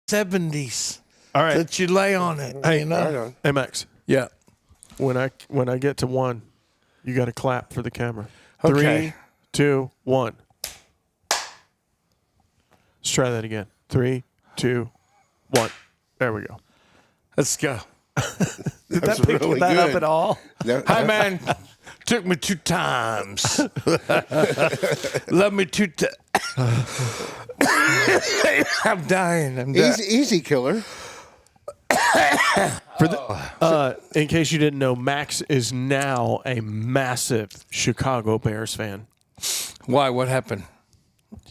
70s. All right. That you lay on it. Hey, you know? Right on. MX. Yeah. When I get to 1, you got to clap for the camera. Okay. 3, 2, 1. Let's try that again. 3, 2, 1. There we go. Let's go. Did That's that pick really that up good. at all? Hi, man. Took me 2 times. Love me 2 times. I'm dying. Easy killer. In case you didn't know, Max is now a massive Chicago Bears fan. Why? What happened?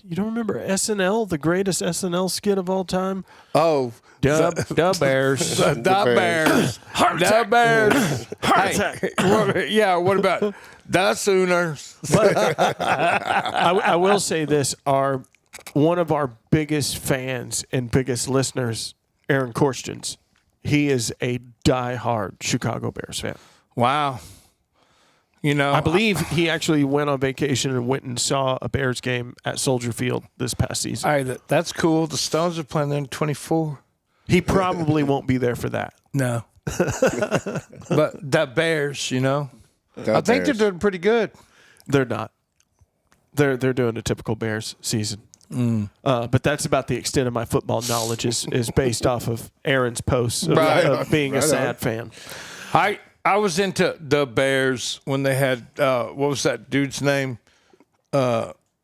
You don't remember SNL, the greatest SNL skit of all time? Oh, The Bears. the Bears. The Bears. Heart attack. Yeah, what about the Sooners? I will say this: one of our biggest fans and biggest listeners, Aaron Korstens, he is a diehard Chicago Bears fan. Wow. You know, I believe he actually went on vacation and went and saw a Bears game at Soldier Field this past season. all right, that's cool. The Stones are playing there in 24. He probably won't be there for that. No. But the Bears, you know, I think they're doing pretty good. They're not. They're doing a typical Bears season. But that's about the extent of my football knowledge is based off of Aaron's posts of being a sad fan. I was into the Bears when they had what was that dude's name?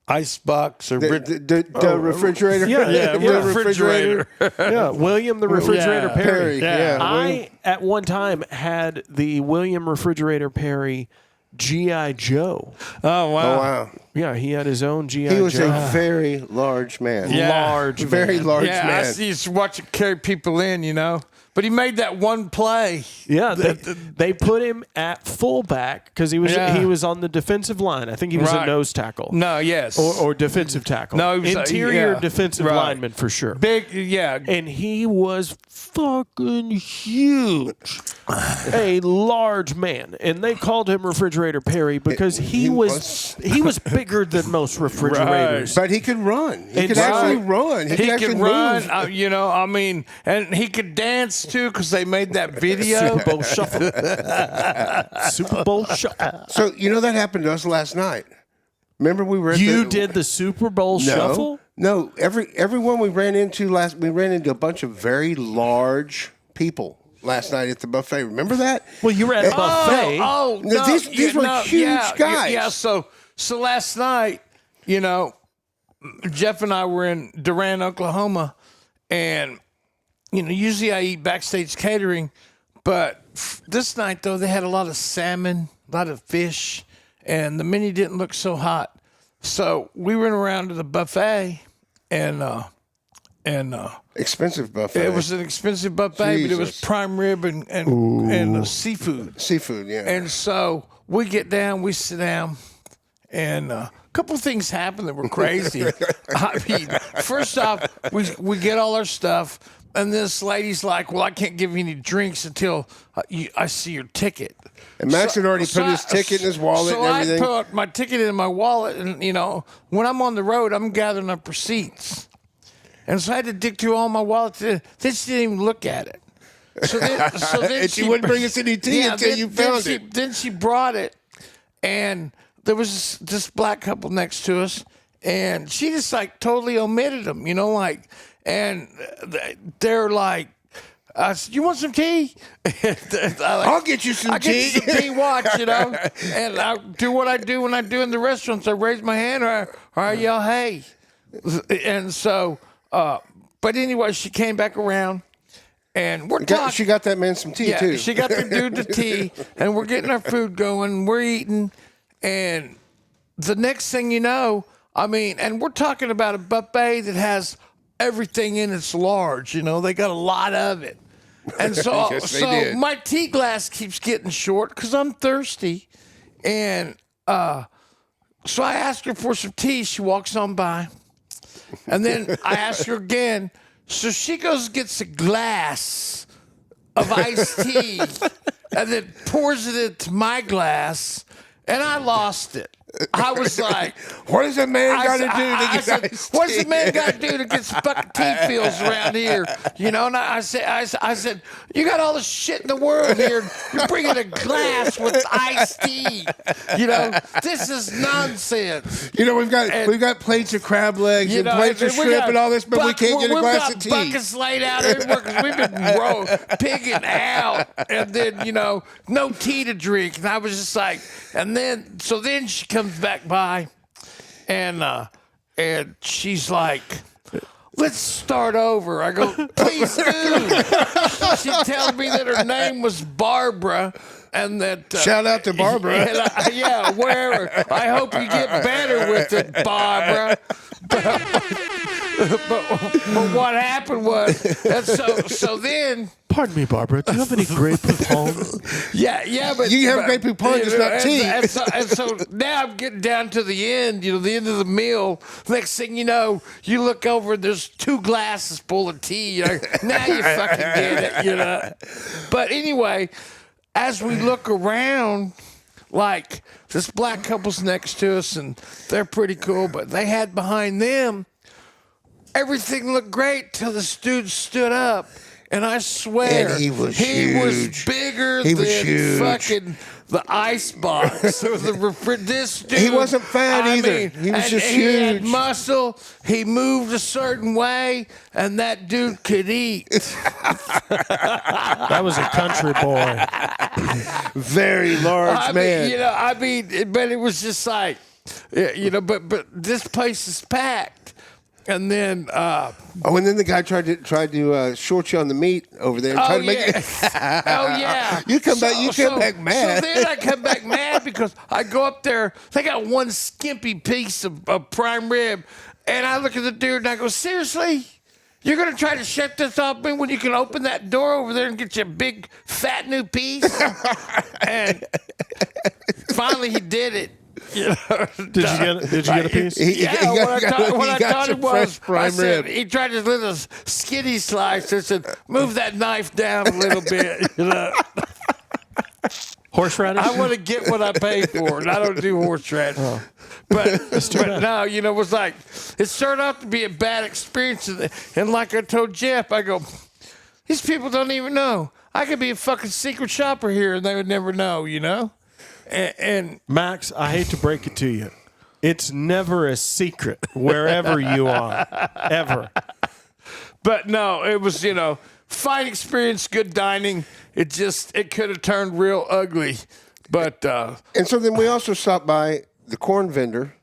Icebox or The refrigerator. The refrigerator. Yeah, William the Refrigerator Yeah, Perry. Yeah. I at one time had the William Refrigerator Perry G.I. Joe. Oh wow. Oh wow. Yeah, he had his own G.I. Joe. He was a very large man. Yeah. large, Very man. large Yeah, I man. used to watch him carry people in, you know. But he made that one play. Yeah, they put him at fullback because he was on the defensive line. I think he was a Right. nose tackle. No, yes. Or defensive tackle. No, he was interior yeah. defensive Right. lineman for sure. Big, yeah. And he was fucking huge, a large man, and they called him Refrigerator Perry because he was bigger than most refrigerators. But he could run. He And could actually run. He could actually could run, move. you know, I mean, and he could dance too because they made that video. Super Bowl shuffle. Super Bowl shuffle. So you know that happened to us last night. Remember we were at You did the Super Bowl shuffle? No, everyone we ran into a bunch of very large people last night at the buffet. Remember that? Well, you were at a buffet. Oh, No, no, these were huge guys. Yeah, so last night, you know, Jeff and I were in Durant, Oklahoma, and you know, usually I eat backstage catering, but this night though they had a lot of salmon, a lot of fish, and the menu didn't look so hot. So we went around to the buffet, and Expensive buffet. it was an expensive buffet, but it was Jesus. prime rib and seafood. Seafood, yeah. And so we get down, we sit down, and a couple things happen that were crazy. I mean, first off, we get all our stuff, and this lady's like, "Well, I can't give you any drinks until I see your ticket." And Max had already put his ticket in his wallet and everything. So I put my ticket in my wallet, and you know, when I'm on the road, I'm gathering up receipts, and so I had to dig through all my wallet. Then she didn't even look at it. So then And she wouldn't bring us any tea until you found it. Then she brought it, and there was this black couple next to us, and she just like totally omitted them, you know, like, and they're like, I said, "You want some tea?" I'll get you some I tea. get you some tea, watch, you know, and I do what I do when I do in the restaurants. I raise my hand or I yell, "Hey," and so, but anyway, she came back around. And we're talking. She got that man some tea, Yeah, too. she got the dude the tea, and we're getting our food going. We're eating, and the next thing you know, I mean, and we're talking about a buffet that has everything in it's large. You know, they got a lot of it, and so Yes, they did. my tea glass keeps getting short because I'm thirsty, and so I ask her for some tea. She walks on by, and then I ask her again. So she goes and gets a glass of iced tea and then pours it into my glass, and I lost it. I was like, what does a man got to do to I get said, iced what's the tea? man got to do to get some fucking tea fills around here? You know, and I said, you got all the shit in the world here. You're bringing a glass with iced tea. You know, this is nonsense. You know, we've got plates of crab legs and plates of shrimp and all this, but we can't get a glass of tea. We've got buckets laid out everywhere because we've been pigging out, and then, you know, no tea to drink. And I was just like, so then she comes back by, and she's like, let's start over. I go, please do. She tells me that her name was Barbara. And that shout out to Barbara. Yeah, wherever. I hope you get better with it, Barbara. But what happened was, and so then. Pardon me, Barbara. Do you have any grape poupon? Yeah, but you have grape poupon, just not tea. And so now I'm getting down to the end, the end of the meal. Next thing you know, you look over, there's 2 glasses full of tea. Now you fucking get it, But anyway, as we look around, like this black couple's next to us, and they're pretty cool, but they had behind them, everything looked great till this dude stood up. And I swear, and he was bigger than fucking the ice box. Or this dude, he wasn't fat either. He was just huge. He had muscle. He moved a certain way, and that dude could eat. That was a country boy. Very large man. But it was just like, but this place is packed. And then, and then the guy tried to short you on the meat over there and try to make it. Oh yeah, You come back mad. So then I come back mad because I go up there. They got one skimpy piece of prime rib, and I look at the dude and I go, seriously, you're gonna try to shut this off me when you can open that door over there and get your big fat new piece? And finally, he did it. Did you get a piece? What I thought it was, prime rib. He tried his little skinny slice. I said, move that knife down a little bit. Horseradish? I want to get what I pay for, and I don't do horseradish. Oh. But no, it was like, it started out to be a bad experience. And like I told Jeff, I go, these people don't even know. I could be a fucking secret shopper here, and they would never know, And Max, I hate to break it to you. It's never a secret wherever you are, ever. But no, it was, fine experience, good dining. It could have turned real ugly. But and so then we also stopped by the corn vendor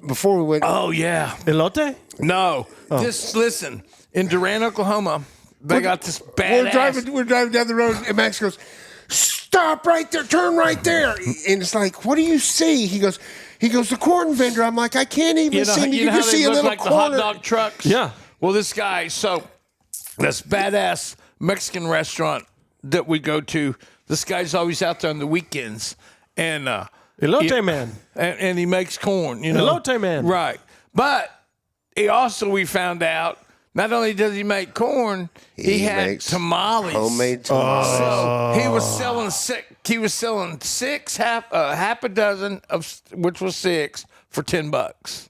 before we went. Oh yeah, elote? No, listen. In Durant, Oklahoma, they got this badass. We're driving down the road, and Max goes, stop right there, turn right there. And it's like, what do you see? He goes, the corn vendor. I'm like, I can't even see him. You can just see a little like corner. The hot dog trucks. Yeah. Well, this guy, so this badass Mexican restaurant that we go to, this guy's always out there on the weekends. And elote man. And he makes corn, Elote man. Right. But he also, we found out, not only does he make corn, he had tamales, homemade tamales. So he was selling six, half a dozen of which was 6 for $10.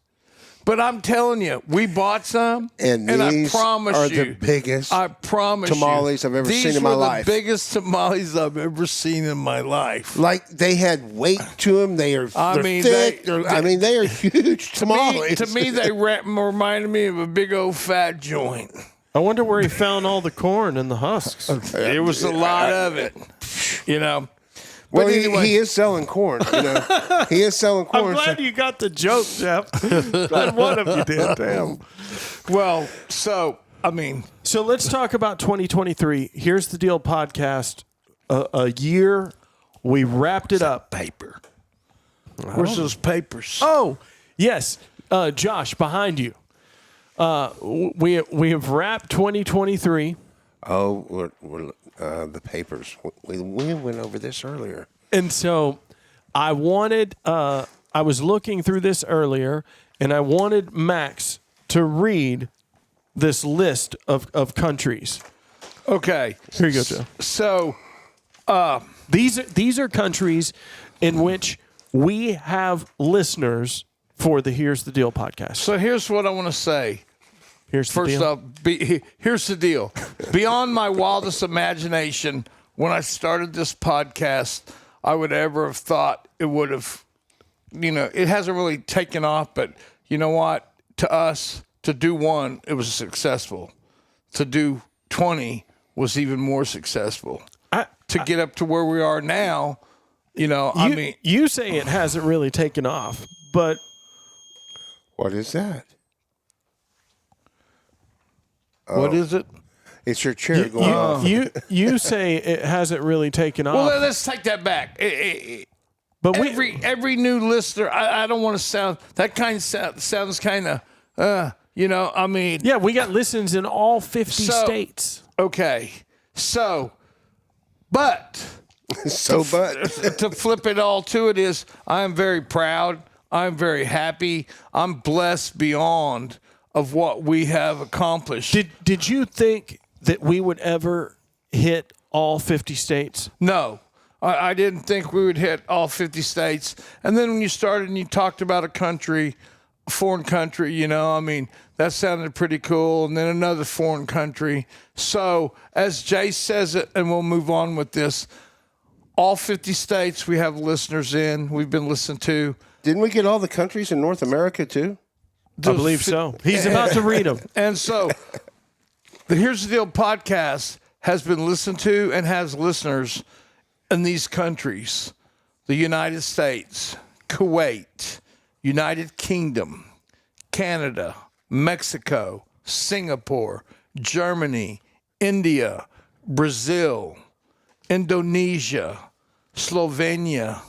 But I'm telling you, we bought some, and I promise are you, the biggest tamales I've ever seen in my life. These were the biggest tamales I've ever seen in my life. Like, they had weight to them. They're thick. They are huge tamales. To me, they reminded me of a big old fat joint. I wonder where he found all the corn and the husks. There was a lot of it, Well, anyway. he is selling corn. He is selling corn. I'm glad you got the joke, Jeff. Glad one of you did. Damn. Well, so let's talk about 2023. Here's the Deal podcast. A year, we wrapped it up. Paper. Where's those papers? Oh, yes, Josh, behind you. We have wrapped 2023. Oh, we're the papers. We went over this earlier. And so I wanted, I was looking through this earlier, and I wanted Max to read this list of countries. Okay. Here you go, Joe. So these are countries in which we have listeners for the Here's the Deal podcast. So here's what I want to say. Here's the First deal. off, here's the deal. Beyond my wildest imagination, when I started this podcast, I would ever have thought it would have, it hasn't really taken off, but you know what? To us, to do one, it was successful. To do 20 was even more successful. To get up to where we are now, you say it hasn't really taken off, but What is that? what is it? It's your chair going off. you say it hasn't really taken off. Well, let's take that back. But Every new listener, I don't want to sound that kind. Sounds kind of, yeah, we got listens in all 50 states. Okay, but to flip it all to it is, I am very proud. I'm very happy. I'm blessed beyond of what we have accomplished. Did you think that we would ever hit all 50 states? No. I didn't think we would hit all 50 states. And then when you started and you talked about a foreign country, that sounded pretty cool. And then another foreign country. So as Jay says it, and we'll move on with this, all 50 states we have listeners in. We've been listened to. Didn't we get all the countries in North America, too? I believe so. He's about to read them. And so the Here's the Deal podcast has been listened to and has listeners in these countries: the United States, Kuwait, United Kingdom, Canada, Mexico, Singapore, Germany, India, Brazil, Indonesia, Slovenia,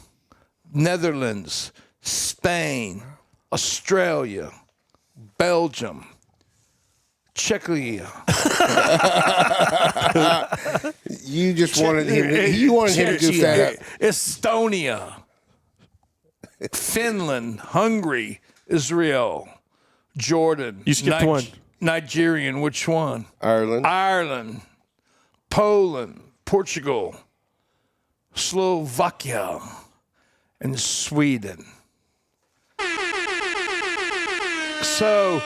Netherlands, Spain, Australia, Belgium, Czechia. You just wanted him to goof that up. Estonia, Finland, Hungary, Israel, Jordan. You skipped one. Nigerian, which one? Ireland. Poland, Portugal, Slovakia, and Sweden. So,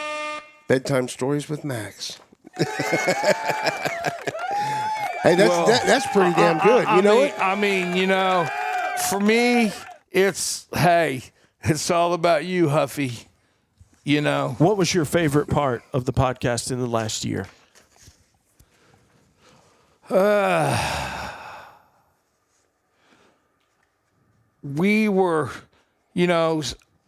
Bedtime Stories with Max. Hey, that's pretty damn good. For me, it's all about you, Huffy. What was your favorite part of the podcast in the last year? We were,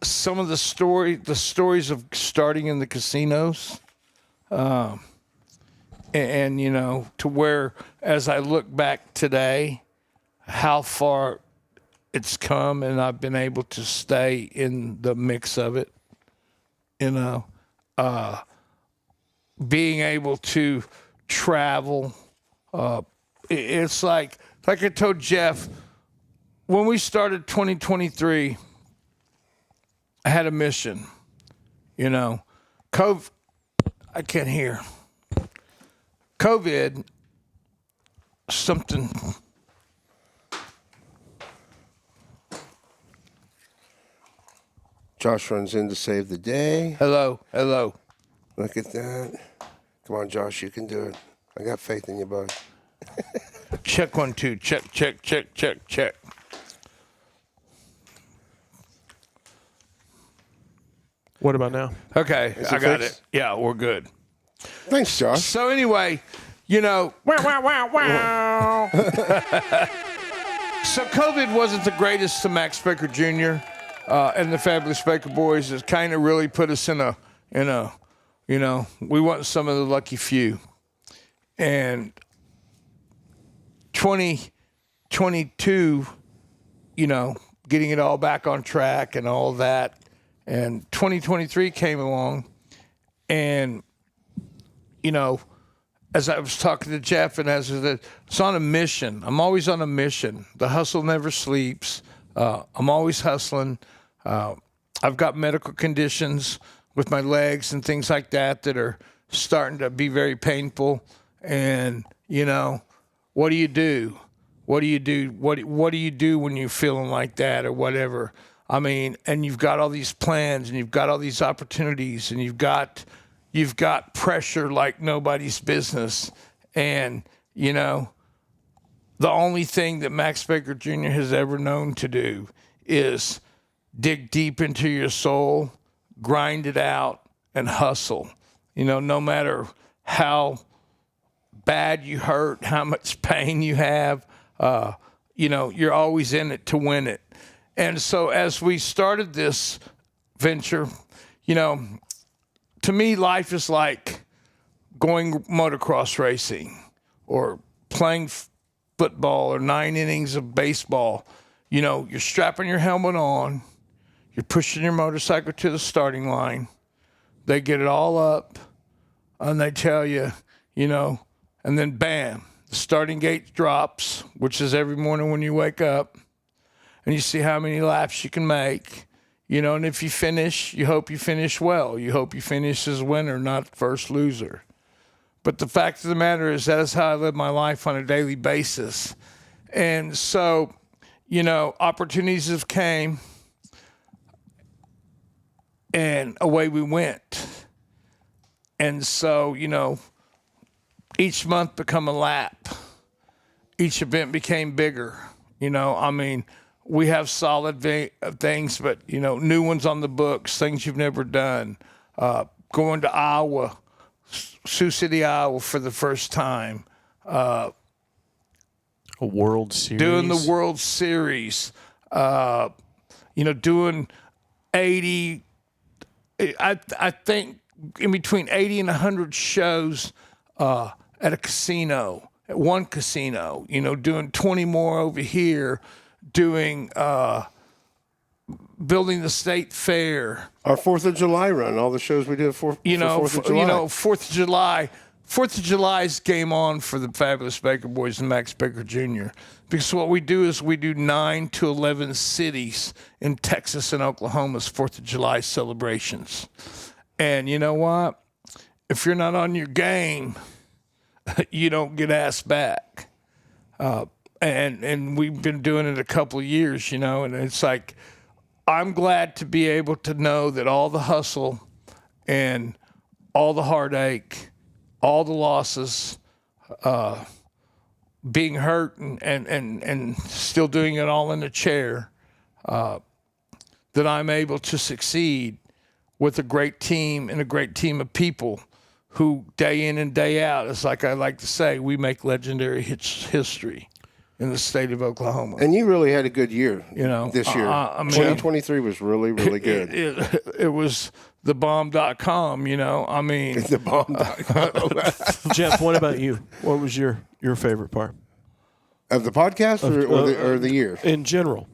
some of the stories of starting in the casinos, and to where, as I look back today, how far it's come, and I've been able to stay in the mix of it. Being able to travel. It's like I told Jeff, when we started 2023, I had a mission. I can't hear. COVID, something. Josh runs in to save the day. Hello. Look at that. Come on, Josh, you can do it. I got faith in you, bud. Check 1, 2. Check. What about now? Okay, I got it. Yeah, we're good. Thanks, Josh. So anyway, Wow, wow, wow, wow. so COVID wasn't the greatest to Max Baker Jr. And the Fabulous Baker Boys. It kind of really put us in a, we want some of the lucky few. And 2022, getting it all back on track and all that. And 2023 came along, and, as I was talking to Jeff, and as I said, it's on a mission. I'm always on a mission. The hustle never sleeps. I'm always hustling. I've got medical conditions with my legs and things like that are starting to be very painful. And, what do you do? What do you do? What do you do when you're feeling like that or whatever? I mean, and you've got all these plans and you've got all these opportunities and you've got pressure like nobody's business. And, you know, the only thing that Max Baker Jr. has ever known to do is dig deep into your soul, grind it out, and hustle. You know, no matter how bad you hurt, how much pain you have, you know, you're always in it to win it. And so as we started this venture, you know, to me, life is like going motocross racing or playing football or 9 innings of baseball. You know, you're strapping your helmet on, you're pushing your motorcycle to the starting line. They get it all up and they tell you, you know, and then bam, the starting gate drops, which is every morning when you wake up, and you see how many laps you can make, you know, and if you finish, you hope you finish well. You hope you finish as winner, not first loser. But the fact of the matter is that is how I live my life on a daily basis. And so, you know, opportunities have came and away we went. And so, you know, each month become a lap. Each event became bigger. You know, I mean, we have solid things, but, you know, new ones on the books, things you've never done. Going to Iowa, Sioux City, Iowa for the first time. A World Series. Doing the World Series. You know, doing 80, I think in between 80 and 100 shows at a casino, at one casino, you know, doing 20 more over here, doing building the state fair. Our 4th of July run, all the shows we did for 4th of July. You know, 4th of July. 4th of July is game on for the Fabulous Baker Boys and Max Baker Jr. Because what we do is we do 9 to 11 cities in Texas and Oklahoma's 4th of July celebrations. And you know what? If you're not on your game, you don't get asked back. And we've been doing it a couple of years, you know, and it's like, I'm glad to be able to know that all the hustle and all the heartache, all the losses, being hurt and still doing it all in a chair, that I'm able to succeed with a great team and a great team of people who day in and day out, it's like I like to say, we make legendary history in the state of Oklahoma. And you really had a good year, you know, this year. I mean, 2023 was really, really good. It was thebomb.com, you know. I mean, The bomb.com. Jeff, what about you? What was your favorite part? Of the podcast or the year? In general.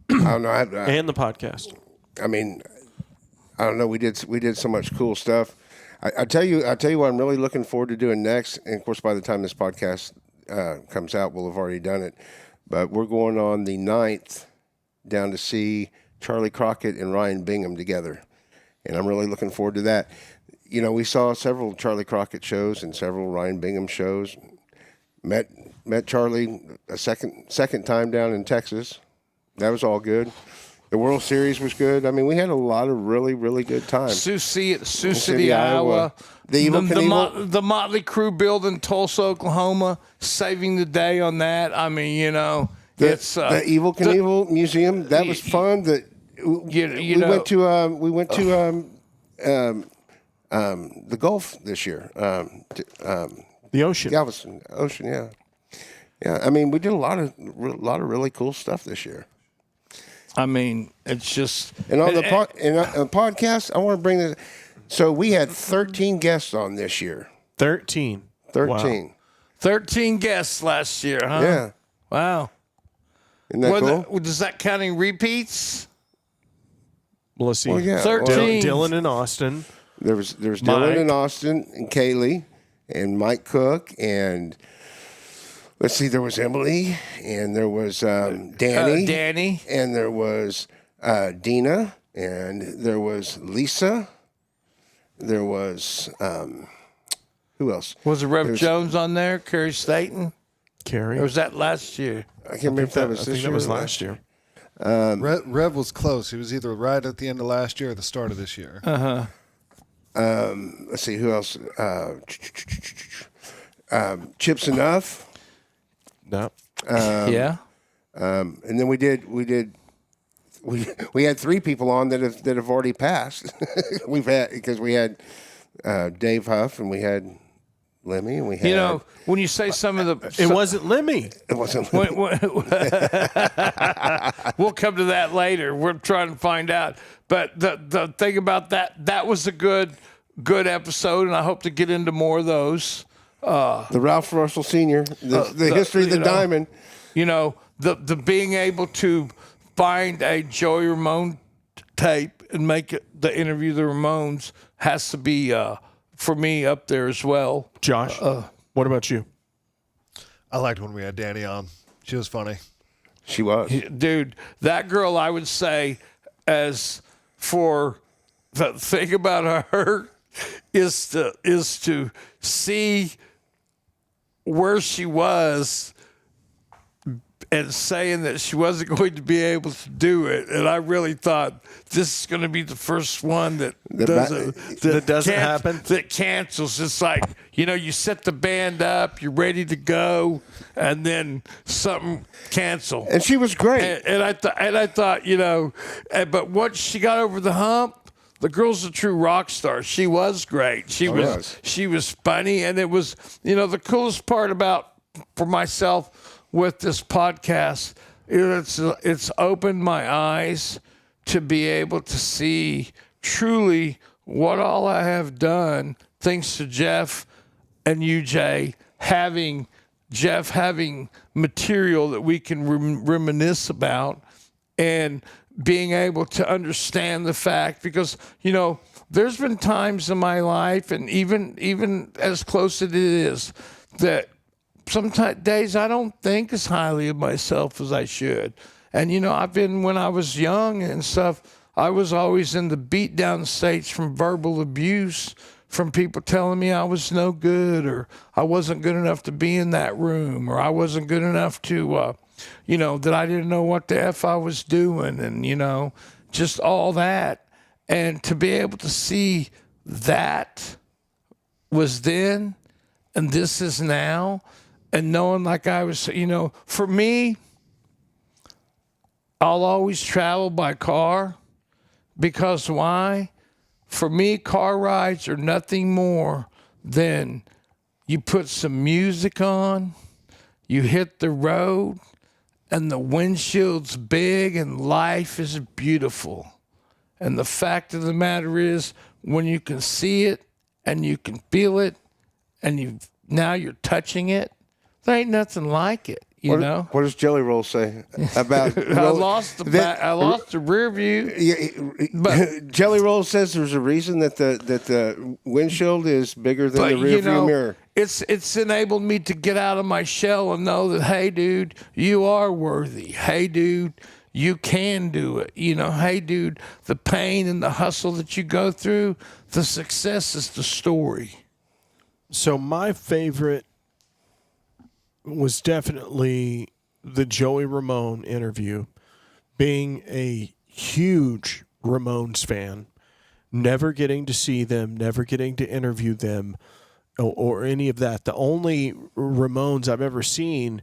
I don't know. And the podcast. I mean, I don't know. We did so much cool stuff. I tell you what I'm really looking forward to doing next. And of course, by the time this podcast comes out, we'll have already done it. But we're going on the 9th down to see Charlie Crockett and Ryan Bingham together. And I'm really looking forward to that. You know, we saw several Charlie Crockett shows and several Ryan Bingham shows. Met Charlie a second time down in Texas. That was all good. The World Series was good. I mean, we had a lot of really, really good times. Sioux City, Iowa. The Motley Crue build in Tulsa, Oklahoma, saving the day on that. I mean, you know, it's the Evel Knievel Museum. That was fun. We went to the Gulf this year. The ocean. Galveston Ocean. Yeah, yeah. I mean, we did a lot of really cool stuff this year. I mean, it's just and on the podcast. I want to bring this. So we had 13 guests on this year. 13. Wow. 13 guests last year, huh? Yeah. Wow. Isn't that cool? Does that counting repeats? Well, let's see. Well, yeah. 13. Dylan and Austin. There was Dylan and Austin and Kaylee and Mike Cook and let's see, there was Emily and there was Danny and there was Dina and there was Lisa. There was who else? Was Rev Jones on there? Carrie Staten? Carrie. Or was that last year? I can't remember if that was this year. That was last year. Rev was close. He was either right at the end of last year or the start of this year. Let's see who else. Chips Enough. No. Yeah. And then we had 3 people on that have already passed. We had Dave Huff, and we had Lemmy, and we had. You know, when you say some of the, It wasn't Lemmy. It wasn't. we'll come to that later. We're trying to find out. But the thing about that was a good episode, and I hope to get into more of those. The Ralph Russell Sr., the history of the diamond. You know, the being able to find a Joey Ramone tape and make it the interview of the Ramones has to be for me up there as well. Josh, what about you? I liked when we had Danny on. She was funny. She was. Dude, that girl, I would say, as for the thing about her is to see where she was and saying that she wasn't going to be able to do it. And I really thought this is going to be the first one that doesn't happen. That cancels. It's like, you know, you set the band up, you're ready to go, and then something cancel. And she was great. And I thought, you know, but once she got over the hump, the girl's a true rock star. She was great. She was funny, and it was, you know, the coolest part about for myself with this podcast, it's opened my eyes to be able to see truly what all I have done, thanks to Jeff and you, Jay, having material that we can reminisce about, and being able to understand the fact, because, you know, there's been times in my life, and even as close as it is, that sometimes days I don't think as highly of myself as I should. And, you know, when I was young and stuff, I was always in the beat down states from verbal abuse, from people telling me I was no good, or I wasn't good enough to be in that room, or I wasn't good enough to, you know, that I didn't know what the F I was doing, and, you know, just all that. And to be able to see that was then and this is now, and knowing, like I was, you know, for me, I'll always travel by car, because why? For me, car rides are nothing more than you put some music on, you hit the road, and the windshield's big and life is beautiful. And the fact of the matter is, when you can see it and you can feel it, and now you're touching it, there ain't nothing like it, you know. What does Jelly Roll say about? I lost the rear view. But Jelly Roll says there's a reason that the windshield is bigger than the rear view mirror. It's enabled me to get out of my shell and know that, hey, dude, you are worthy. Hey, dude, you can do it. You know, hey, dude, the pain and the hustle that you go through, the success is the story. So my favorite was definitely the Joey Ramone interview. Being a huge Ramones fan, never getting to see them, never getting to interview them, or any of that. The only Ramones I've ever seen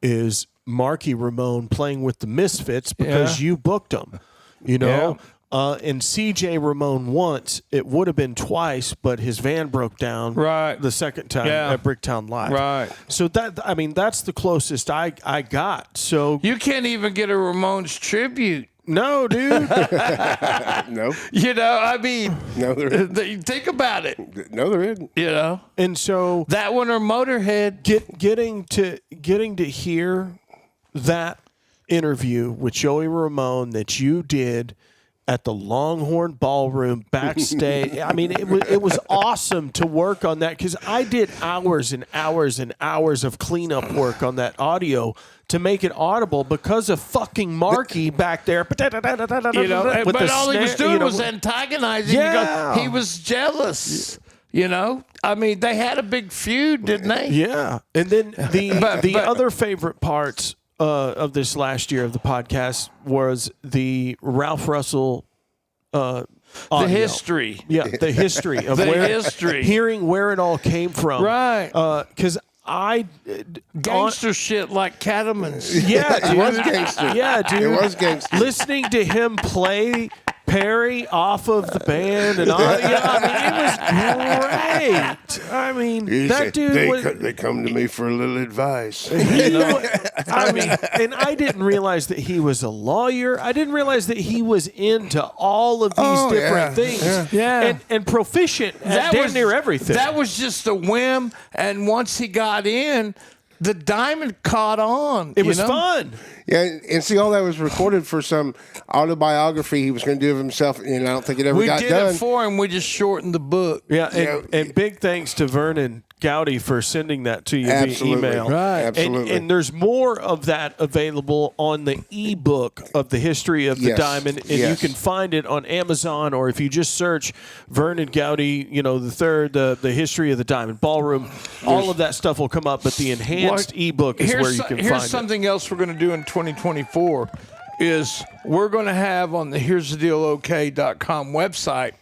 is Marky Ramone playing with the Misfits, because you booked them, you know. And CJ Ramone once, it would have been twice, but his van broke down the second time at Bricktown Live. Right. So that's the closest I got. So you can't even get a Ramones tribute. No, dude. No. You know, I mean, no, there isn't. Think about it. No, there isn't. You know, and so that one or Motorhead. Getting to hear that interview with Joey Ramone that you did at the Longhorn Ballroom backstage. I mean, it was awesome to work on that, because I did hours and hours and hours of cleanup work on that audio to make it audible, because of fucking Marky back there. You know, but all he was doing was antagonizing. Yeah. He was jealous. You know, I mean, they had a big feud, didn't they? Yeah. And then the other favorite parts of this last year of the podcast was the Ralph Russell The audio. history. Yeah, the history of The where history. hearing where it all came from. Right. Because Gangster shit like Cattleman's. Yeah, dude. It was gangster. Yeah, dude. It was gangster. Listening to him play Perry off of the band and all, it was great. I mean, that dude they come to me for a little advice. I mean, and I didn't realize that he was a lawyer. I didn't realize that he was into all of these different things. Yeah. And proficient at damn near everything. That was just a whim, and once he got in, the diamond caught on. It was fun. Yeah, and see, all that was recorded for some autobiography he was going to do of himself, and I don't think it ever We got did done. it for him. We just shortened the book. Yeah, and big thanks to Vernon Gowdy for sending that to you Absolutely. via email. Right. Absolutely. And there's more of that available on the ebook of the history of the Yes. diamond, and Yes. you can find it on Amazon, or if you just search Vernon Gowdy, the third, the history of the diamond ballroom, all of that stuff will come up. But the enhanced ebook is where you can here's find it. something else we're going to do in 2024 is we're going to have on the here'sthedealok.com website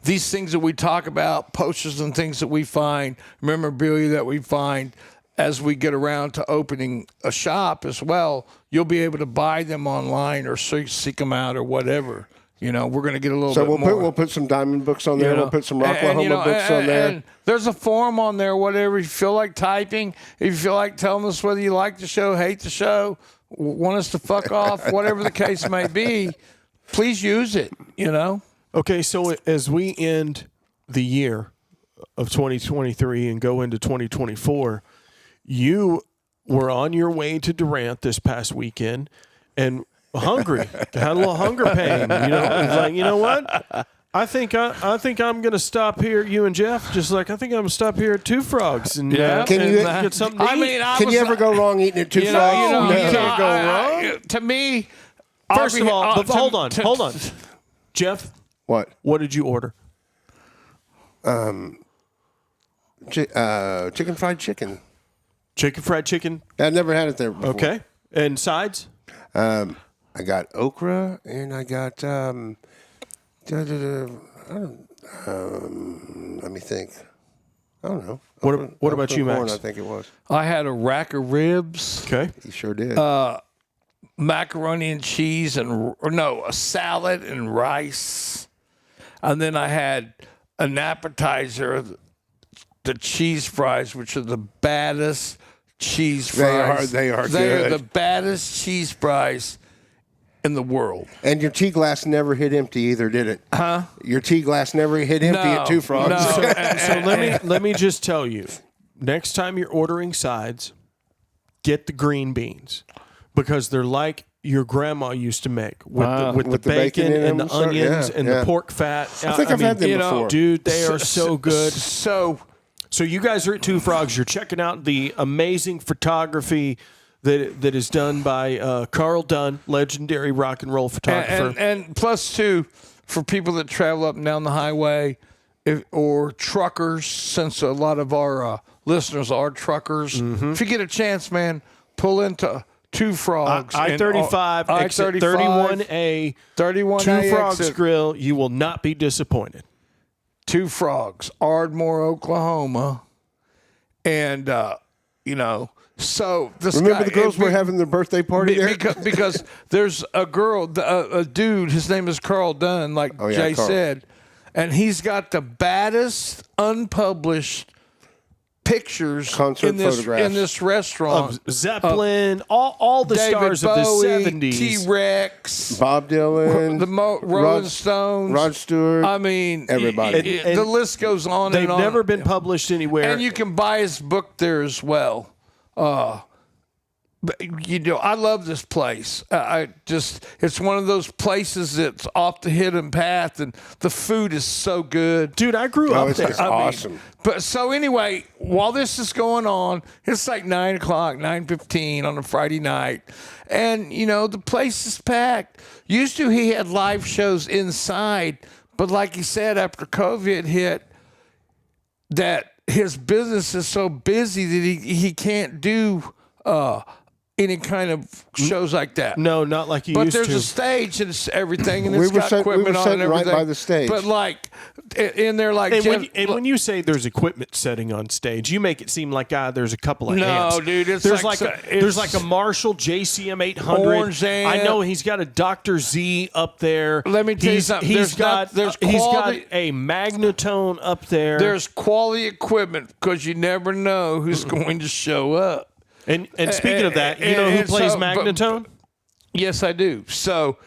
these things that we talk about, posters and things that we find, memorabilia that we find as we get around to opening a shop as well. You'll be able to buy them online or seek them out or whatever. We're going to get a little So bit more. we'll put some diamond books on there. You know, We'll put some and, Rocklahoma books on there. And there's a forum on there, whatever you feel like typing. If you feel like telling us whether you like the show, hate the show, want us to fuck off, whatever the case may be, please use it, Okay, so as we end the year of 2023 and go into 2024, you were on your way to Durant this past weekend and hungry, had a little hunger pain. It's like, you know what? I think I'm going to stop here. You and Jeff, just like I think I'm going to stop here at Two Frogs and Can you- get something to eat. Can you ever go wrong eating at Two Frogs? you can't go wrong. To me, First of all, but hold on, Jeff. What? What did you order? Chicken fried chicken. Chicken fried chicken. I've never had it there before. Okay, and sides. I got okra and I got let me think. I don't know. What about you, corn, Max? I think it was. I had a rack of ribs, Okay. He sure did. macaroni and cheese, a salad and rice. And then I had an appetizer, the cheese fries, which are the baddest cheese fries. They are They are good. the baddest cheese fries in the world. And your tea glass never hit empty either, did it? Huh? Your tea glass never hit empty at Two Frogs. No. So let me just tell you, next time you're ordering sides, get the green beans because they're like your grandma used to make with the bacon in and them, the onions and the pork fat. I think I've had them before. Dude, they are so good. So You guys are at Two Frogs. You're checking out the amazing photography that is done by Carl Dunn, legendary rock and roll photographer. and plus too, for people that travel up and down the highway, or truckers, since a lot of our listeners are truckers. If you get a chance, man, pull into Two Frogs. I-35, exit 31A, 31A Two Frogs exit. Grill. You will not be disappointed. Two Frogs, Ardmore, Oklahoma. And, so this Remember guy, the girls were having their birthday party there? because there's a girl, a dude, his name is Carl Dunn, like Jay Carl. said, and he's got the baddest unpublished pictures Concert in photographs. this restaurant. Zeppelin, all the David stars Bowie, of the 70s. T-Rex, Bob Dylan, the Rolling Stones, Rod Stewart. I mean, everybody. And the list goes on They've and on. never been published anywhere. And you can buy his book there as well. But, I love this place. It's one of those places that's off the hidden path, and the food is so good. Dude, I grew up it's there. just awesome. But so anyway, while this is going on, it's like 9 o'clock, 9:15 on a Friday night. And, the place is packed. Used to, he had live shows inside. But like he said, after COVID hit, that his business is so busy that he can't do any kind of shows like that. No, not like you But used there's to. a stage and it's everything, and We it's were got sit- we were equipment on and sitting right everything. by the stage. But like in there, like And when you say there's equipment setting on stage, you make it seem like there's a couple of No, amps. dude, it's there's like there's like a Marshall JCM 800. Orange amp. I know he's got a Dr. Z up there. Let me tell you something. He's got there's he's got quality- a magnetone up there. there's quality equipment because you never know who's going to show up. and speaking of that, you know who and plays so- but- magnetone? Yes, I do. So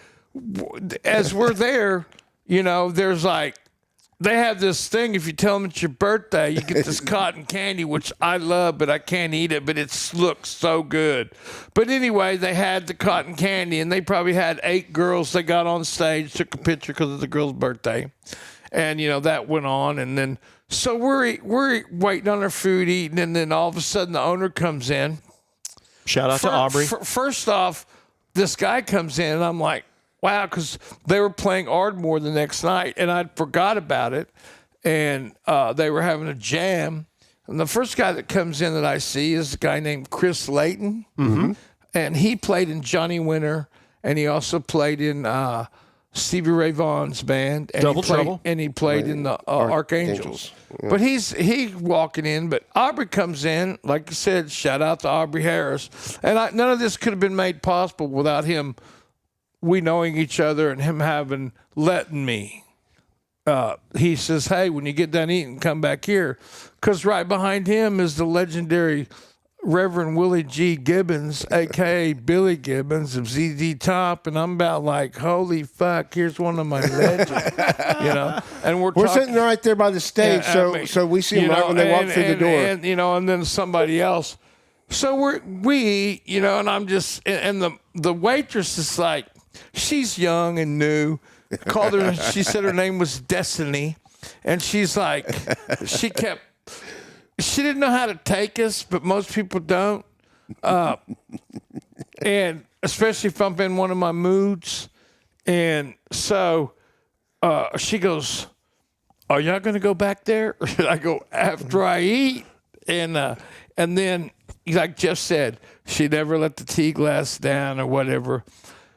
as we're there, you know, there's like, they have this thing. If you tell them it's your birthday, you get this cotton candy, which I love, but I can't eat it. But it looks so good. But anyway, they had the cotton candy, and they probably had 8 girls. They got on stage, took a picture because of the girl's birthday, and you know that went on. And then so we're waiting on our food, eating, and then all of a sudden the owner comes in. Shout out to Aubrey. First off, this guy comes in, and I'm like, wow, because they were playing Ardmore the next night, and I'd forgot about it, and they were having a jam. And the first guy that comes in that I see is a guy named Chris Layton, and he played in Johnny Winter, and he also played in Stevie Ray Vaughan's band, and Double he played, Trouble. and he played in the Archangels. But he walking in, but Aubrey comes in, like you said, shout out to Aubrey Harris. And none of this could have been made possible without him, we knowing each other and him letting me. He says, hey, when you get done eating, come back here. Because right behind him is the legendary Reverend Willie G. Gibbons, a.k.a. Billy Gibbons of ZZ Top. And I'm about like, holy fuck, here's one of my legends, you know. And we're talking, sitting right there by the stage, Yeah, so I mean, so we see you them right know, when they walk and- through the and- door. and, you know, and then somebody else. So we eat, you know, and I'm just, and the waitress is like, she's young and new. Called her, she said her name was Destiny, and she's like, she didn't know how to take us, but most people don't. And especially if I'm in one of my moods. And so she goes, are y'all going to go back there? I go, after I eat. And then, like Jeff said, she never let the tea glass down or whatever.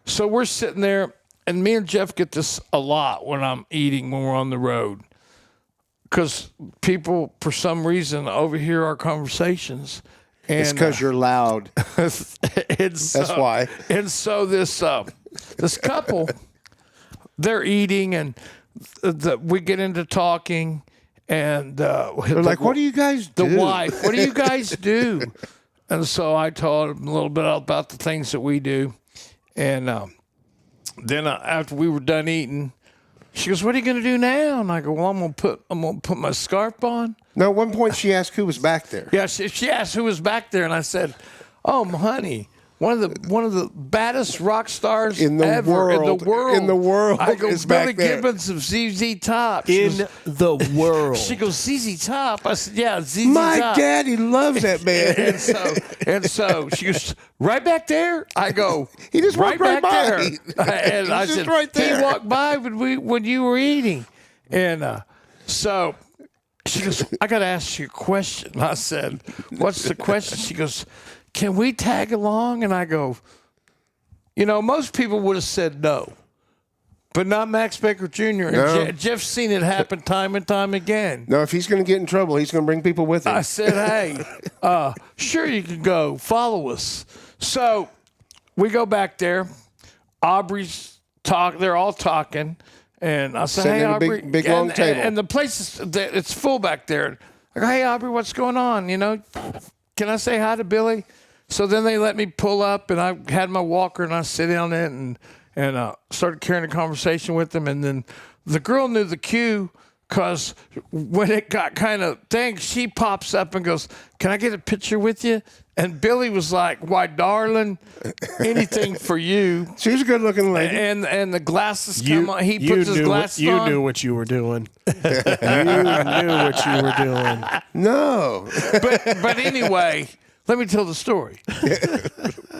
So we're sitting there, and me and Jeff get this a lot when I'm eating when we're on the road. Because people, for some reason, overhear our conversations. And, It's because you're loud. That's why. And so this couple, they're eating, and we get into talking, and they're Like, what do you guys do? The wife, what do you guys do? And so I told them a little bit about the things that we do, and then after we were done eating, she goes, "What are you going to do now?" And I go, "Well, I'm going to put my scarf on." No, at one point she asked who was back there. Yeah, she asked who was back there, and I said, "Oh, honey, one of the baddest rock stars In the ever world. in the world. I go, is Billy back there. Gibbons of ZZ Top. She In goes, the world. she goes, ZZ Top. I said, yeah, ZZ My Top. daddy loves that man. and so she goes, right back there. I go, He just walked right by. there. And I just said, right there. he walked by when you were eating, and so she goes, I got to ask you a question. I said, what's the question? She goes, can we tag along? And I go, you know, most people would have said no, but not Max Baker Jr. And No. Jeff's seen it happen time and time again. No, if he's going to get in trouble, he's going to bring people with him. I said, hey, sure you can go. Follow us. So we go back there. Aubrey's they're all talking. And I said, Sitting hey, at a Aubrey. big long table. And the place it's full back there. I go, hey, Aubrey, what's going on? You know, can I say hi to Billy? So then they let me pull up, and I had my walker, and I sit on it and started carrying a conversation with them. And then the girl knew the cue, because when it got kind of thing, she pops up and goes, can I get a picture with you? And Billy was like, why, darling, anything for you. She was a good-looking lady. And the glasses come on. He puts his glasses you on. knew what you were doing. You knew what you were doing. No. But anyway, let me tell the story.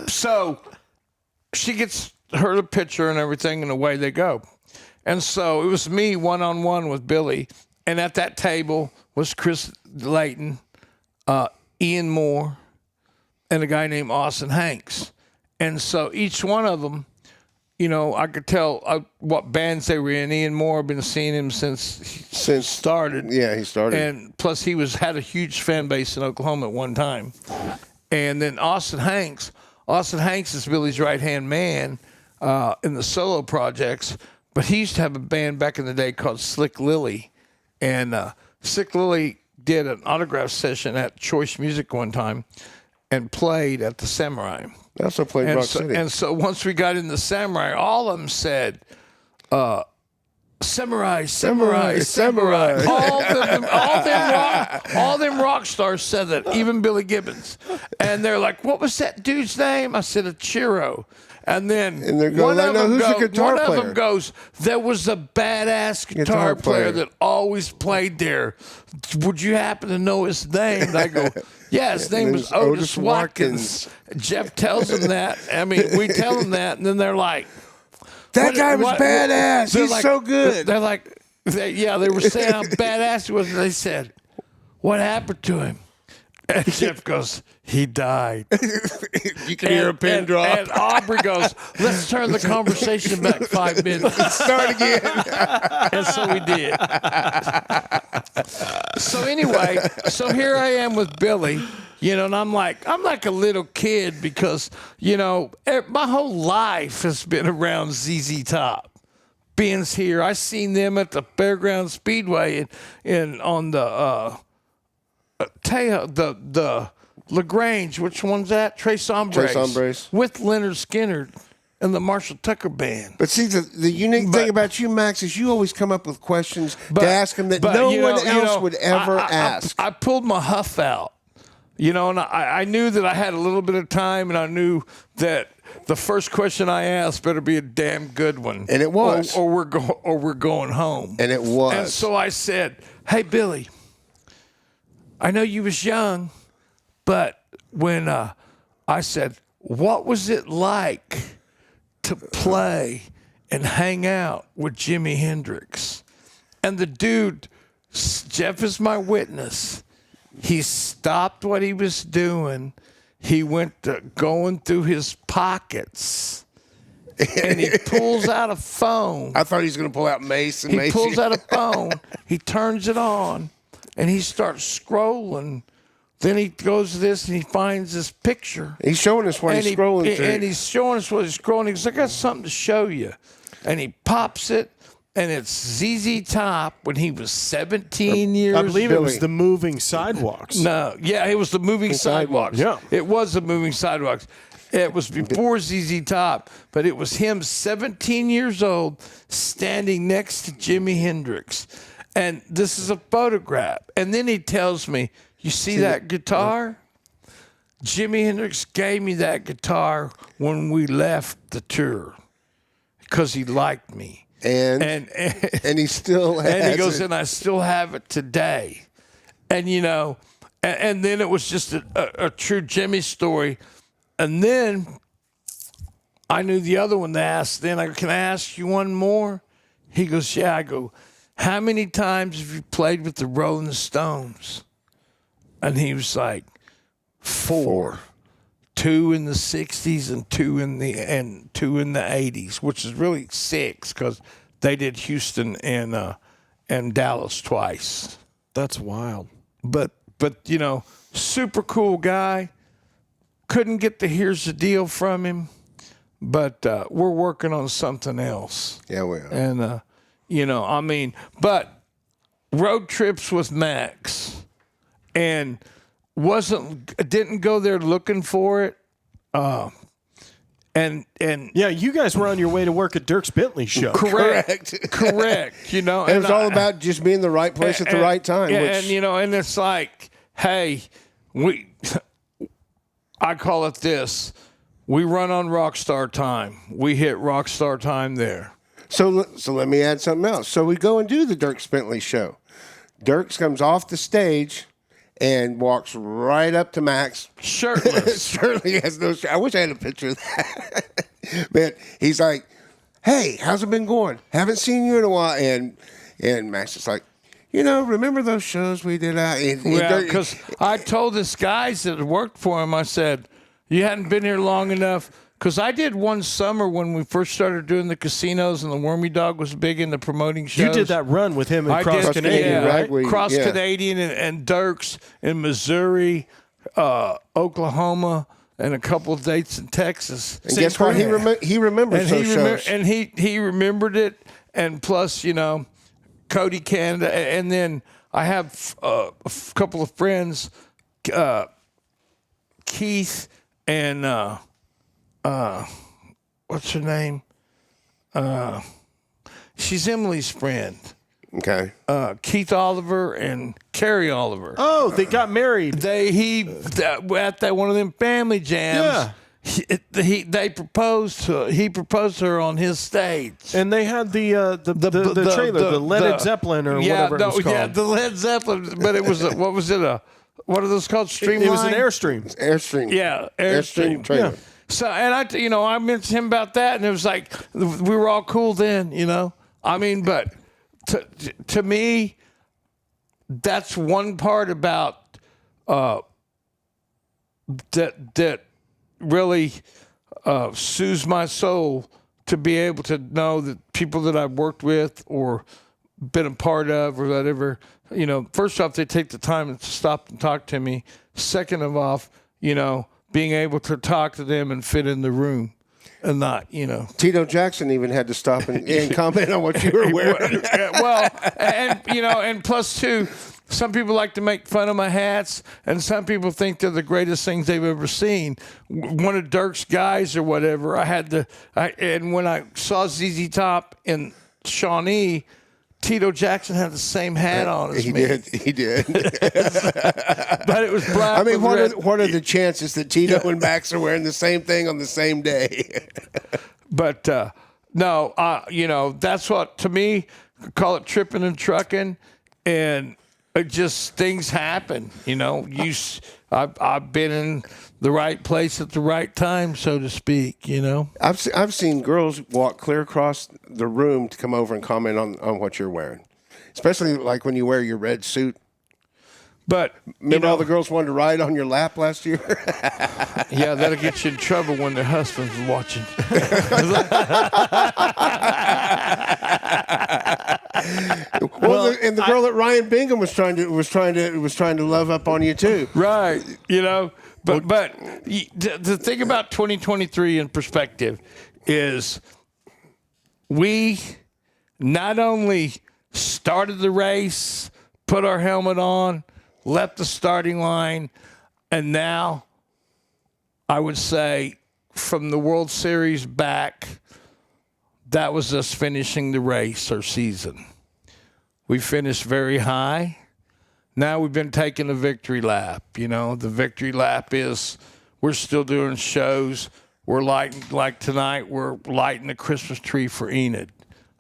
So she gets her the picture and everything, and away they go. And so it was me one-on-one with Billy. And at that table was Chris Layton, Ian Moore, and a guy named Austin Hanks. And so each one of them, you know, I could tell what bands they were in. Ian Moore, I've been seeing him since he started. Yeah, he started. And plus, he had a huge fan base in Oklahoma at one time. And then Austin Hanks is Billy's right-hand man in the solo projects. But he used to have a band back in the day called Slick Lily. And Slick Lily did an autograph session at Choice Music one time and played at the Samurai. They also played Rock City. And so once we got in the Samurai, all of them said, Samurai, Samurai, Samurai. All them rock stars said that, even Billy Gibbons. And they're like, what was that dude's name? I said, Achiro. And then they're going, one of player? them goes, there was a badass guitar player that always played there. Would you happen to know his name? And I go, yeah, his name was Otis Watkins. Jeff tells them that. I mean, we tell them that, and then they're like, that guy was badass. He's so good. They're like, they were saying how badass he was, and they said, what happened to him? And Jeff goes, he died. You can hear a pin drop. And Aubrey goes, let's turn the conversation back 5 minutes. Start again. And so we did. So anyway, so here I am with Billy, you know, and I'm like a little kid because, you know, my whole life has been around ZZ Top. Ben's here. I seen them at the Fairground Speedway on the the LaGrange. Which one's that? Tres Hombres. With Leonard Skinner and the Marshall Tucker Band. But see, the unique thing about you, Max, is you always come up with questions to ask him that no one else would ever ask. I pulled my huff out, you know, and I knew that I had a little bit of time, and I knew that the first question I asked better be a damn good one. And it was. Or we're going home. And it was. And so I said, hey, Billy, I know you was young, but when I said, what was it like to play and hang out with Jimi Hendrix? And the dude, Jeff is my witness, he stopped what he was doing. He went to going through his pockets, and he pulls out a phone. I thought he was going to pull out Mace and He pulls out a phone. He turns it on, and he starts scrolling. Then he goes to this, and he finds this picture. He's showing us what he's scrolling through. And he's showing us what he's scrolling. He's like, I got something to show you. And he pops it, and it's ZZ Top when he was 17 years old. I believe it was the Moving Sidewalks. No, yeah, it was the Moving Sidewalks. Yeah. It was the Moving Sidewalks. It was before ZZ Top, but it was him, 17 years old, standing next to Jimi Hendrix. And this is a photograph. And then he tells me, you see that guitar? Jimi Hendrix gave me that guitar when we left the tour because he liked me. And he still has and he goes, it. and I still have it today. And, you know, and then it was just a true Jimmy story. And then I knew the other one to ask. Then can I ask you one more? He goes, yeah. I go, how many times have you played with the Rolling Stones? And he was like, 4. 2 in the 60s and 2 in the 80s, which is really 6 because they did Houston and Dallas twice. That's wild. But you know, super cool guy. Couldn't get the here's the deal from him, but we're working on something else. Yeah, we are. And you know, I mean, but road trips with Max, and didn't go there looking for it. And yeah, you guys were on your way to work at Dirks Bentley's show. Correct. You know, and it was all about just being in the right place at the right time. Yeah, and you know, and it's like, hey, I call it this: we run on Rockstar time. We hit Rockstar time there. So let me add something else. So we go and do the Dirks Bentley show. Dirks comes off the stage and walks right up to Max. Shirtless. Certainly has no shirt. I wish I had a picture of that. Man, he's like, hey, how's it been going? Haven't seen you in a while. And Max is like, you know, remember those shows we did out? Yeah, because I told this guys that worked for him, I said, You hadn't been here long enough. Because I did one summer when we first started doing the casinos and the Wormy Dog was big into promoting shows. You did that run with him in I Cross did, Canadian, yeah, right? Cross Canadian and Dirks in Missouri, Oklahoma, and a couple of dates in Texas. And guess what? He remembers those shows. And he remembered it. And plus, Cody Canada. And then I have a couple of friends, Keith and what's her name? She's Emily's friend. Okay. Keith Oliver and Carrie Oliver. Oh, they got married. At that one of them family jams. Yeah. He proposed to her on his stage, And they had the trailer, the Led Zeppelin or whatever it was called. Yeah, the Led Zeppelin, but it was what was it? What are those called? Streamline. It was an Airstream. Airstream. Yeah, Airstream trailer. Yeah. So, and I mentioned him about that, and it was like we were all cool then, I mean, but to me, that's one part about that really soothes my soul, to be able to know that people that I've worked with or been a part of or whatever, first off, they take the time to stop and talk to me. Second of all, being able to talk to them and fit in the room and not, Tito Jackson even had to stop and comment on what you were wearing. Well, and plus two, some people like to make fun of my hats, and some people think they're the greatest things they've ever seen. One of Dirk's guys or whatever, and when I saw ZZ Top in Shawnee, Tito Jackson had the same hat on as me. He did. But it was black. I mean, with what are the chances that Tito and Max are wearing the same thing on the same day? But no, that's what, to me, call it tripping and trucking, and it just, things happen. I've been in the right place at the right time, so to speak. I've seen girls walk clear across the room to come over and comment on what you're wearing, especially like when you wear your red suit. But remember all the girls wanted to ride on your lap last year? Yeah, that'll get you in trouble when their husband's watching. And the girl that Ryan Bingham was trying to love up on you too. Right, But the thing about 2023 in perspective is we not only started the race, put our helmet on, left the starting line, and now I would say from the World Series back, that was us finishing the race or season. We finished very high. Now we've been taking a victory lap. The victory lap is we're still doing shows. We're lighting, like tonight, we're lighting the Christmas tree for Enid.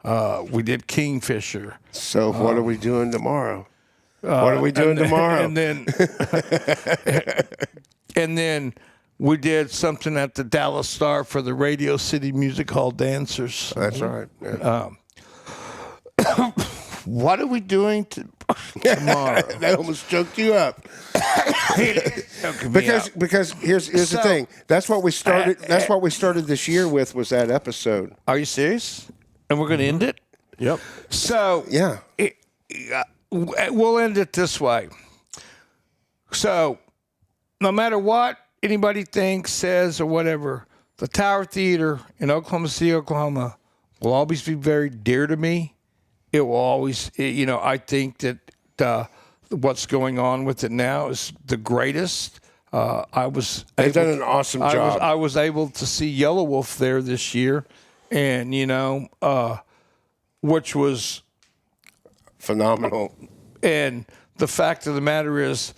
We did Kingfisher. So what are we doing tomorrow? What are we doing tomorrow? And then we did something at the Dallas Star for the Radio City Music Hall dancers. That's right. Yeah. What are we doing tomorrow? That almost choked you up. Because here's the thing. That's what we started. That's what we started this year with, was that episode. Are you serious? And we're going to end it? Yep. So yeah, we'll end it this way. So no matter what anybody thinks, says, or whatever, the Tower Theater in Oklahoma City, Oklahoma, will always be very dear to me. It will always, I think that what's going on with it now is the greatest. They've done an awesome job. I was able to see Yellow Wolf there this year, and which was phenomenal. And the fact of the matter is,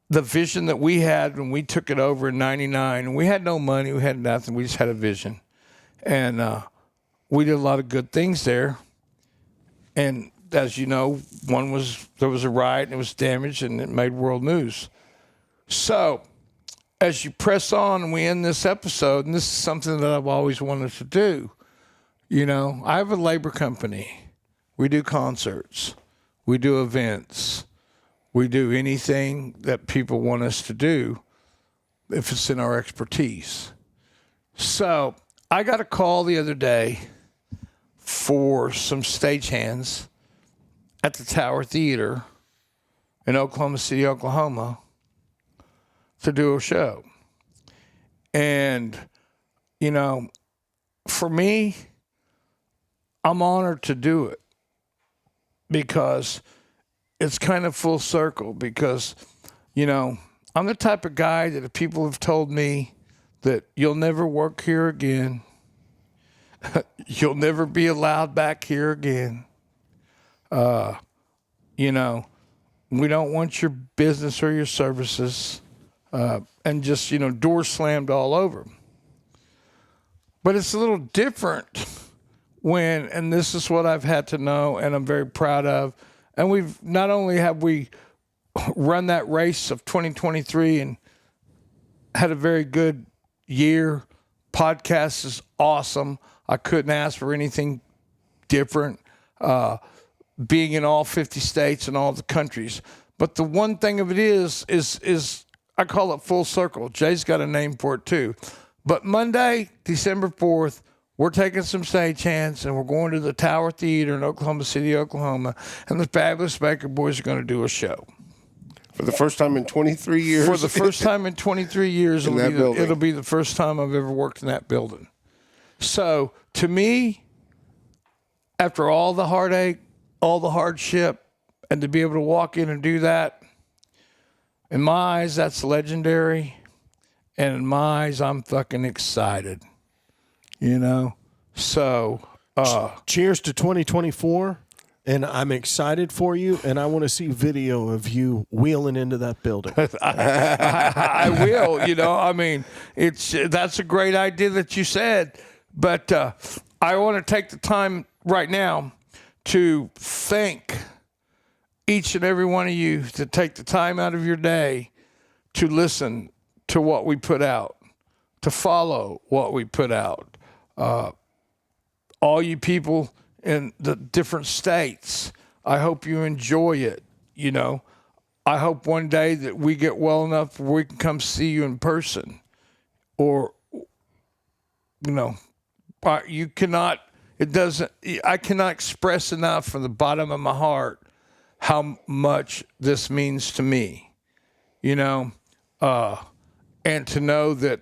the vision that we had when we took it over in '99, we had no money, we had nothing, we just had a vision, and we did a lot of good things there. And as you know, there was a riot and it was damaged and it made world news. So as you press on and we end this episode, and this is something that I've always wanted to do, I have a labor company. We do concerts. We do events. We do anything that people want us to do. if it's in our expertise. So I got a call the other day for some stagehands at the Tower Theater in Oklahoma City, Oklahoma, to do a show. And, for me, I'm honored to do it because it's kind of full circle because, I'm the type of guy that if people have told me that you'll never work here again, you'll never be allowed back here again, we don't want your business or your services, and just, doors slammed all over. But it's a little different when, and this is what I've had to know and I'm very proud of, and we've not only have we run that race of 2023 and had a very good year. Podcast is awesome. I couldn't ask for anything different, being in all 50 states and all the countries. But the one thing of it is I call it full circle. Jay's got a name for it too. But Monday, December 4th, we're taking some stagehands and we're going to the Tower Theater in Oklahoma City, Oklahoma, and the Fabulous Baker Boys are going to do a show. For the first time in 23 years. For the first time in 23 years, it'll be the first time I've ever worked in that building. So, to me, after all the heartache, all the hardship, and to be able to walk in and do that, in my eyes, that's legendary. And in my eyes, I'm fucking excited. So, cheers to 2024. And I'm excited for you, and I want to see video of you wheeling into that building. I will. That's a great idea that you said. But I want to take the time right now to thank each and every one of you to take the time out of your day to listen to what we put out, to follow what we put out. All you people in the different states, I hope you enjoy it. I hope one day that we get well enough where we can come see you in person. Or, you cannot, I cannot express enough from the bottom of my heart how much this means to me, and to know that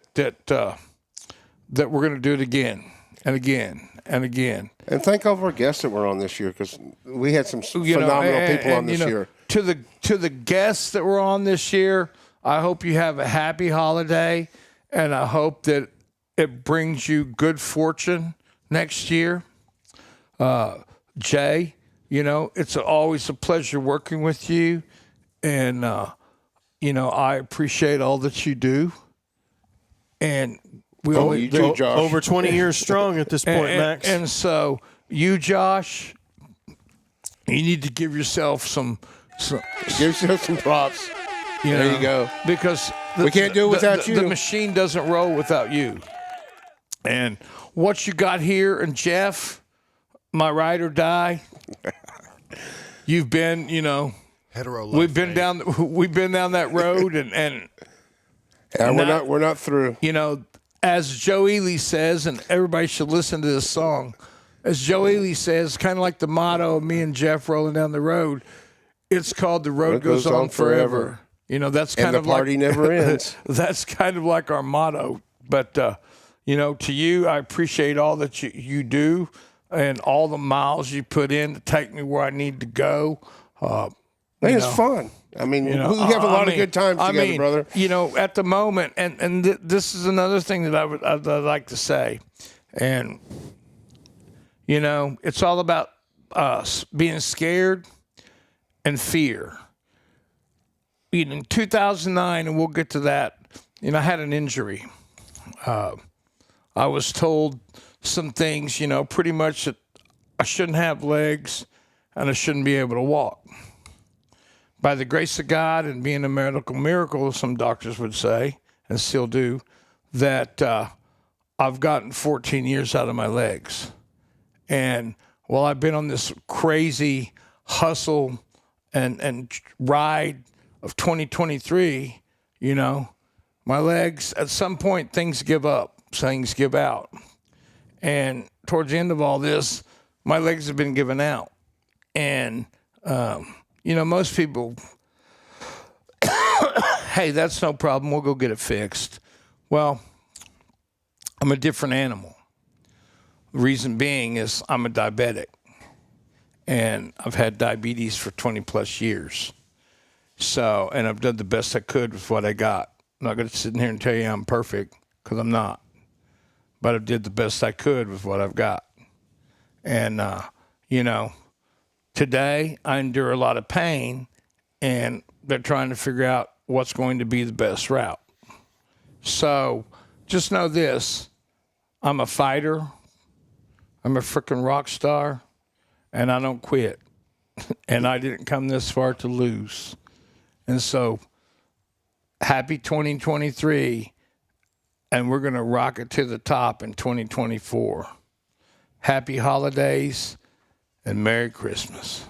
we're going to do it again and again and again. And thank all of our guests that were on this year because we had some phenomenal people on this year. To the guests that were on this year, I hope you have a happy holiday, and I hope that it brings you good fortune next year. Jay, it's always a pleasure working with you, and I appreciate all that you do. And you too, Josh. Over 20 years strong at this point, Max. And so you, Josh, you need to give yourself some give yourself some props. There you go. Because we can't do it without you. The machine doesn't roll without you. And what you got here, and Jeff, my ride or die, you've been, Hetero life, we've been down that road, and we're not through. As Joe Ely says, and everybody should listen to this song. As Joe Ely says, kind of like the motto of me and Jeff rolling down the road. It's called "The Road Goes On Forever." That's kind of the party never ends. That's kind of like our motto. But to you, I appreciate all that you do and all the miles you put in to take me where I need to go. It's fun. we have a lot of good times together, brother. At the moment, and this is another thing that I'd like to say, and it's all about us being scared and fear. In 2009, and we'll get to that. I had an injury. I was told some things, pretty much that I shouldn't have legs and I shouldn't be able to walk. By the grace of God and being a medical miracle, some doctors would say, and still do, that I've gotten 14 years out of my legs. And while I've been on this crazy hustle and ride of 2023, my My legs, at some point, things give up, things give out. And towards the end of all this, my legs have been given out. And, most people, hey, that's no problem. We'll go get it fixed. Well, I'm a different animal. The reason being is I'm a diabetic. And I've had diabetes for 20 plus years. So, and I've done the best I could with what I got. I'm not going to sit in here and tell you I'm perfect, because I'm not. But I did the best I could with what I've got. And, today I endure a lot of pain, and they're trying to figure out what's going to be the best route. So just know this, I'm a fighter. I'm a freaking rock star, and I don't quit. And I didn't come this far to lose. And so happy 2023, and we're going to rock it to the top in 2024. Happy holidays and Merry Christmas.